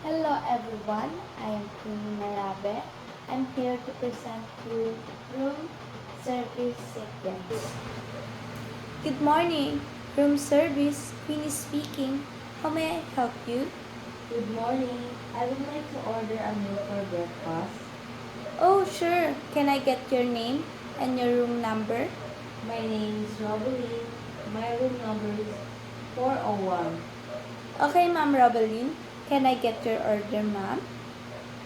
Hello everyone, I am Queenie Marabe. I'm here to present you room service sequence. Good morning, room service. Queenie speaking. How may I help you? Good morning. I would like to order a meal for breakfast. Oh, sure. Can I get your name and your room number? My name is Robeline. My room number is 401. Okay, Ma'am Robeline. Can I get your order, ma'am?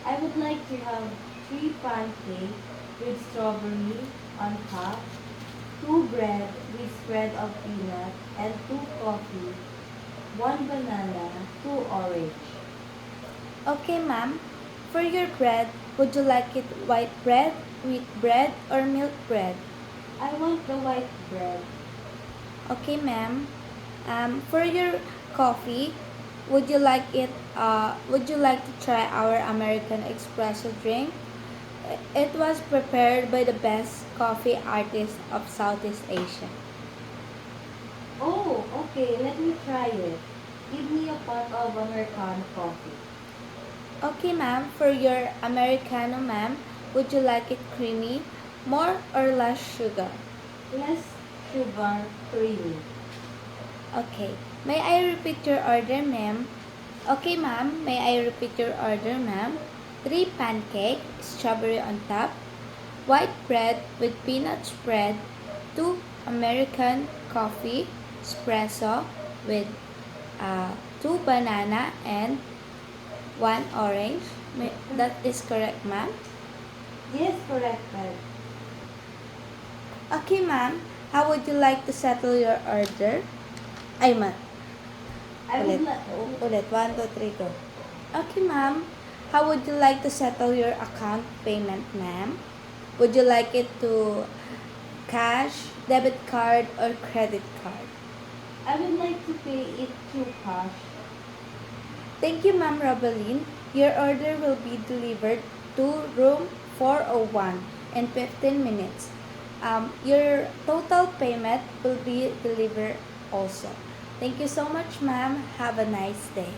I would like to have 3 pancakes with strawberry on top, 2 bread with spread of peanut, and 2 coffee, 1 banana, 2 orange. Okay, ma'am. For your bread, would you like it white bread, wheat bread, or milk bread? I want the white bread. Okay, ma'am. For your coffee, would you like it? Would you like to try our American espresso drink? It was prepared by the best coffee artist of Southeast Asia. Oh, okay, let me try it. Give me a pot of Americano coffee. Okay, ma'am. For your Americano, ma'am, would you like it creamy, more or less sugar? Less sugar, creamy. Okay. May I repeat your order, ma'am? Okay, ma'am. May I repeat your order, ma'am? 3 pancake, strawberry on top, white bread with peanut spread, 2 American coffee, espresso with 2 banana and 1 orange. That is correct, ma'am. Yes, correct, ma'am. Okay, ma'am. How would you like to settle your order? Ay, ma'am. I Ulit. would like, Ulit. 1, 2, 3, go. Okay, ma'am. How would you like to settle your account payment, ma'am? Would you like it to cash, debit card, or credit card? I would like to pay it through cash. Thank you, Ma'am Robeline. Your order will be delivered to room 401 in 15 minutes. Your total payment will be delivered also. Thank you so much, ma'am. Have a nice day.